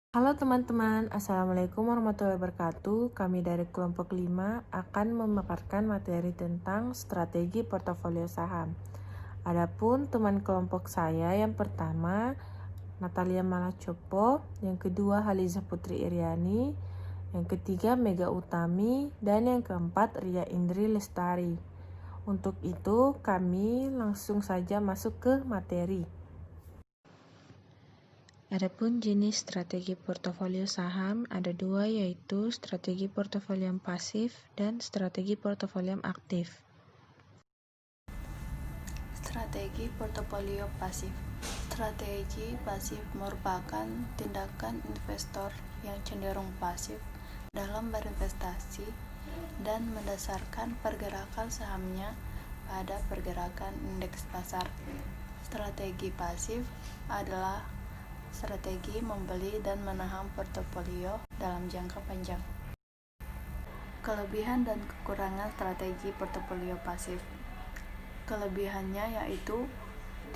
Halo teman-teman, Assalamualaikum warahmatullahi wabarakatuh. Kami dari kelompok 5 akan memaparkan materi tentang strategi portofolio saham. Adapun teman kelompok saya yang pertama Natalia Malacopo, yang kedua Haliza Putri Iriani, yang ketiga Mega Utami, dan yang keempat Ria Indri Lestari. Untuk itu kami langsung saja masuk ke materi. Adapun jenis strategi portofolio saham ada dua, yaitu strategi portofolio yang pasif dan strategi portofolio yang aktif. Strategi portofolio pasif. Strategi pasif merupakan tindakan investor yang cenderung pasif dalam berinvestasi dan mendasarkan pergerakan sahamnya pada pergerakan indeks pasar. Strategi pasif adalah strategi membeli dan menahan portofolio dalam jangka panjang. Kelebihan dan kekurangan strategi portofolio pasif. Kelebihannya yaitu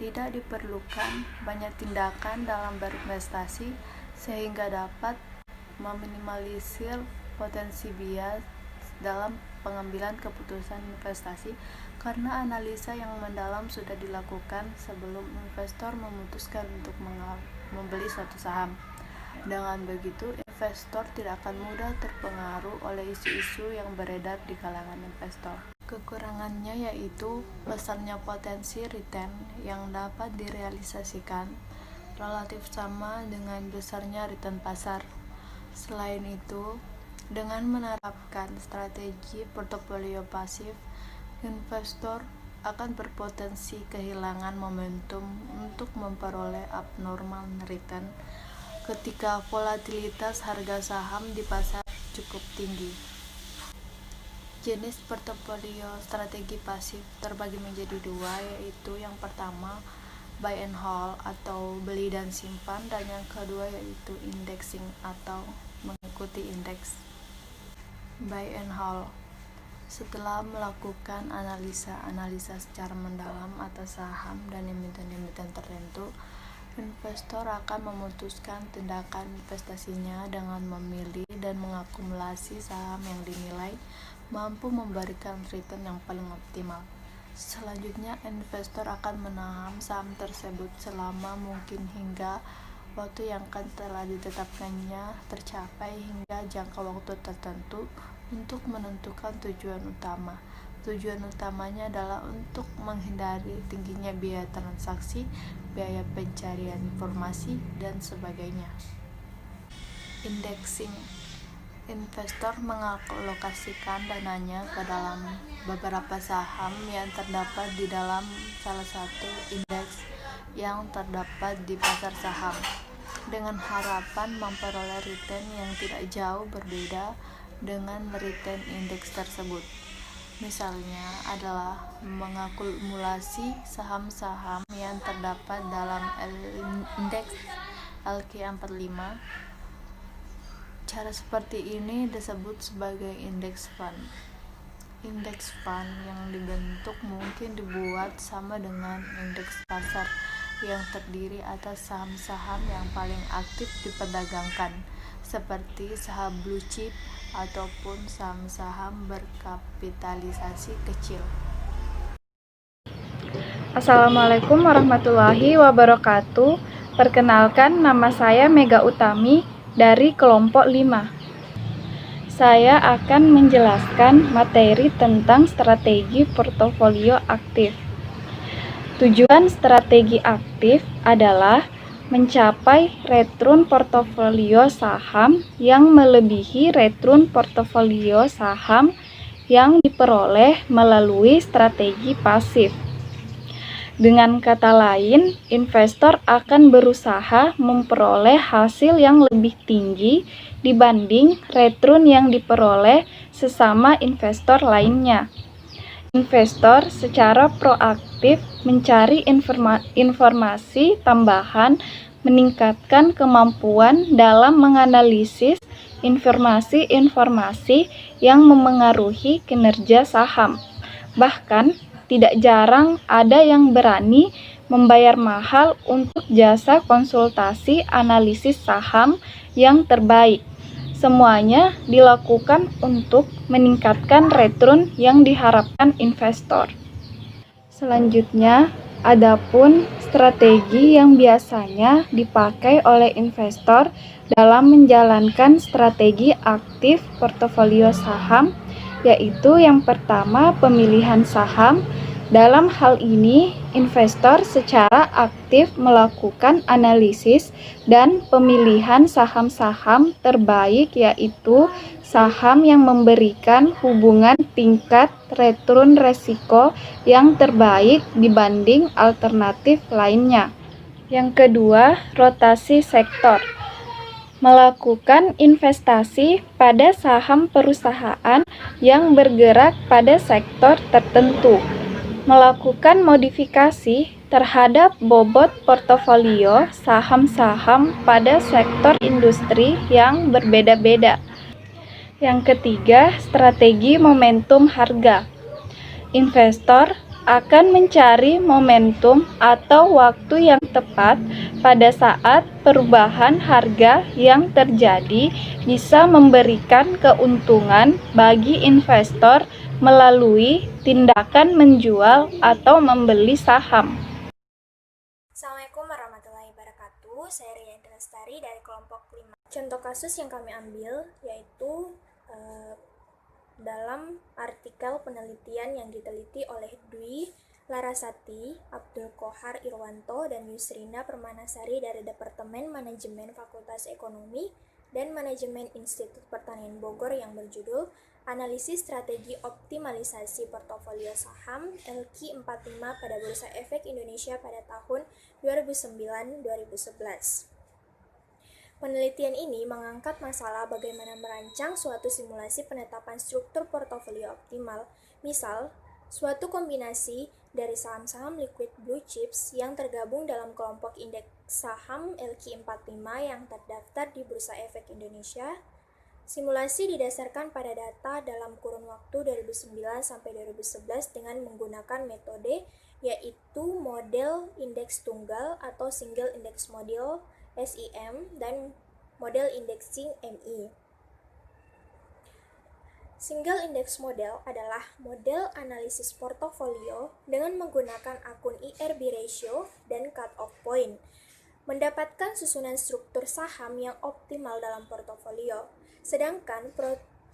tidak diperlukan banyak tindakan dalam berinvestasi sehingga dapat meminimalisir potensi bias dalam pengambilan keputusan investasi karena analisa yang mendalam sudah dilakukan sebelum investor memutuskan untuk membeli suatu saham. Dengan begitu, investor tidak akan mudah terpengaruh oleh isu-isu yang beredar di kalangan investor. Kekurangannya yaitu besarnya potensi return yang dapat direalisasikan relatif sama dengan besarnya return pasar. Selain itu, dengan menerapkan strategi portofolio pasif, investor akan berpotensi kehilangan momentum untuk memperoleh abnormal return ketika volatilitas harga saham di pasar cukup tinggi. Jenis portofolio strategi pasif terbagi menjadi dua, yaitu yang pertama buy and hold atau beli dan simpan, dan yang kedua yaitu indexing atau mengikuti indeks. Buy and hold. Setelah melakukan analisa secara mendalam atas saham dan emiten-emiten tertentu, investor akan memutuskan tindakan investasinya dengan memilih dan mengakumulasi saham yang dinilai mampu memberikan return yang paling optimal. Selanjutnya, investor akan menahan saham tersebut selama mungkin hingga waktu yang akan telah ditetapkannya tercapai hingga jangka waktu tertentu untuk menentukan tujuan utama. Tujuan utamanya adalah untuk menghindari tingginya biaya transaksi, biaya pencarian informasi, dan sebagainya. Indexing. Investor mengalokasikan dananya ke dalam beberapa saham yang terdapat di dalam salah satu indeks yang terdapat di pasar saham dengan harapan memperoleh return yang tidak jauh berbeda dengan return indeks tersebut. Misalnya adalah mengakumulasi saham-saham yang terdapat dalam indeks LQ45. Cara seperti ini disebut sebagai index fund. Index fund yang dibentuk mungkin dibuat sama dengan indeks pasar yang terdiri atas saham-saham yang paling aktif diperdagangkan, seperti saham blue chip ataupun saham-saham berkapitalisasi kecil. Assalamualaikum warahmatullahi wabarakatuh. Perkenalkan, nama saya Mega Utami dari kelompok 5. Saya akan menjelaskan materi tentang strategi portofolio aktif. Tujuan strategi aktif adalah mencapai return portofolio saham yang melebihi return portofolio saham yang diperoleh melalui strategi pasif. Dengan kata lain, investor akan berusaha memperoleh hasil yang lebih tinggi dibanding return yang diperoleh sesama investor lainnya. Investor secara proaktif mencari informasi tambahan, meningkatkan kemampuan dalam menganalisis informasi-informasi yang memengaruhi kinerja saham. Bahkan, tidak jarang ada yang berani membayar mahal untuk jasa konsultasi analisis saham yang terbaik. Semuanya dilakukan untuk meningkatkan return yang diharapkan investor. Selanjutnya, adapun strategi yang biasanya dipakai oleh investor dalam menjalankan strategi aktif portofolio saham, yaitu yang pertama pemilihan saham. Dalam hal ini, investor secara aktif melakukan analisis dan pemilihan saham-saham terbaik, yaitu saham yang memberikan hubungan tingkat return resiko yang terbaik dibanding alternatif lainnya. Yang kedua, rotasi sektor. Melakukan investasi pada saham perusahaan yang bergerak pada sektor tertentu. Melakukan modifikasi terhadap bobot portofolio saham-saham pada sektor industri yang berbeda-beda. Yang ketiga, strategi momentum harga. Investor akan mencari momentum atau waktu yang tepat pada saat perubahan harga yang terjadi bisa memberikan keuntungan bagi investor melalui tindakan menjual atau membeli saham. Assalamualaikum warahmatullahi wabarakatuh. Saya Rian Lestari dari kelompok 5. Contoh kasus yang kami ambil yaitu dalam artikel penelitian yang diteliti oleh Dwi Larasati, Abdul Qohar Irwanto, dan Yusrina Permanasari dari Departemen Manajemen Fakultas Ekonomi dan Manajemen Institut Pertanian Bogor yang berjudul Analisis Strategi Optimalisasi Portofolio Saham LQ45 pada Bursa Efek Indonesia pada tahun 2009-2011. Penelitian ini mengangkat masalah bagaimana merancang suatu simulasi penetapan struktur portofolio optimal. Misal, suatu kombinasi dari saham-saham liquid blue chips yang tergabung dalam kelompok indeks saham LQ45 yang terdaftar di Bursa Efek Indonesia. Simulasi didasarkan pada data dalam kurun waktu 2009 sampai 2011 dengan menggunakan metode yaitu model indeks tunggal atau single index model SIM dan model indexing MI. Single index model adalah model analisis portofolio dengan menggunakan akun IRB ratio dan cut-off point, mendapatkan susunan struktur saham yang optimal dalam portofolio. Sedangkan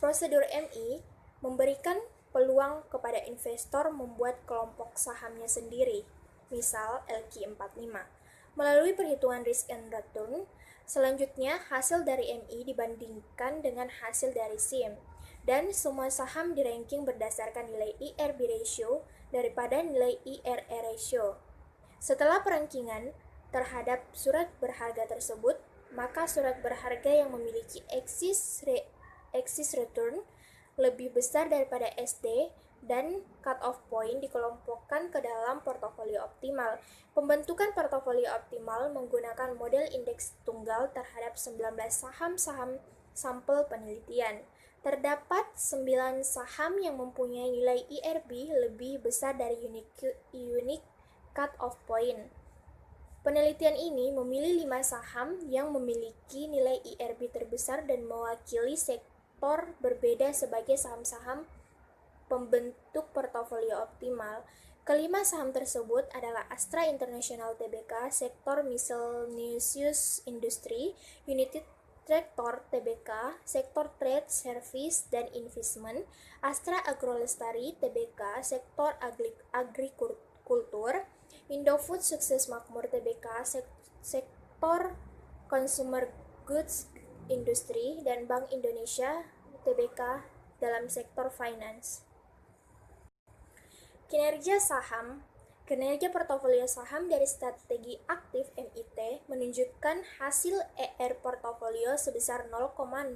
prosedur MI memberikan peluang kepada investor membuat kelompok sahamnya sendiri, misal LQ45. Melalui perhitungan risk and return, selanjutnya hasil dari MI dibandingkan dengan hasil dari SIM, dan semua saham di-ranking berdasarkan nilai IRB ratio daripada nilai IRE ratio. Setelah perankingan terhadap surat berharga tersebut, maka surat berharga yang memiliki excess return lebih besar daripada SD dan cut-off point dikelompokkan ke dalam portofolio optimal. Pembentukan portofolio optimal menggunakan model indeks tunggal terhadap 19 saham-saham sampel penelitian. Terdapat 9 saham yang mempunyai nilai IRB lebih besar dari unique cut-off point. Penelitian ini memilih 5 saham yang memiliki nilai IRB terbesar dan mewakili sektor berbeda sebagai saham-saham pembentuk portofolio optimal. Kelima saham tersebut adalah Astra International Tbk, sektor miscellaneous industry, United Tractor Tbk, sektor trade, service, dan investment, Astra Agrolestari Tbk, sektor agrikultur, Indofood Sukses Makmur Tbk, sektor consumer goods industry, dan Bank Indonesia Tbk dalam sektor finance. Kinerja portofolio saham dari strategi aktif MIT menunjukkan hasil ER portofolio sebesar 0,05365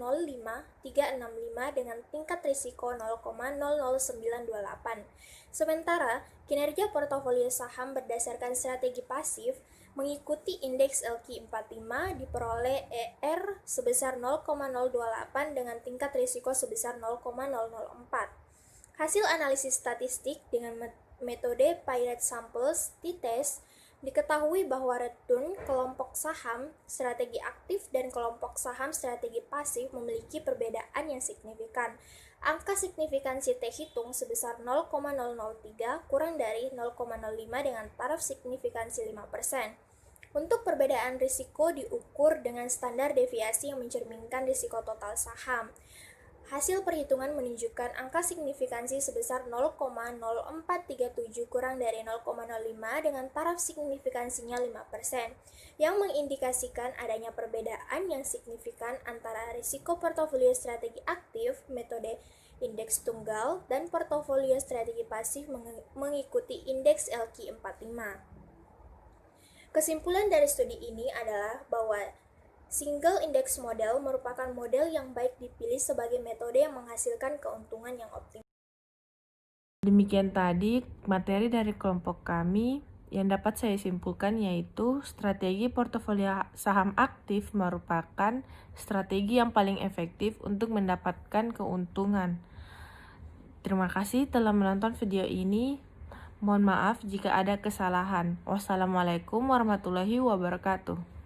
dengan tingkat risiko 0,00928. Sementara, kinerja portofolio saham berdasarkan strategi pasif mengikuti indeks LQ45 diperoleh ER sebesar 0,028 dengan tingkat risiko sebesar 0,004. Hasil analisis statistik dengan metode Pirate Samples t-test Diketahui bahwa return kelompok saham strategi aktif dan kelompok saham strategi pasif memiliki perbedaan yang signifikan. Angka signifikansi T hitung sebesar 0,003 kurang dari 0,05 dengan taraf signifikansi 5%. Untuk perbedaan risiko diukur dengan standar deviasi yang mencerminkan risiko total saham. Hasil perhitungan menunjukkan angka signifikansi sebesar 0,0437 kurang dari 0,05 dengan taraf signifikansinya 5%, yang mengindikasikan adanya perbedaan yang signifikan antara risiko portofolio strategi aktif, metode indeks tunggal, dan portofolio strategi pasif mengikuti indeks LQ45. Kesimpulan dari studi ini adalah bahwa Single Index Model merupakan model yang baik dipilih sebagai metode yang menghasilkan keuntungan yang optimal. Demikian tadi materi dari kelompok kami. Yang dapat saya simpulkan yaitu strategi portofolio saham aktif merupakan strategi yang paling efektif untuk mendapatkan keuntungan. Terima kasih telah menonton video ini. Mohon maaf jika ada kesalahan. Wassalamualaikum warahmatullahi wabarakatuh.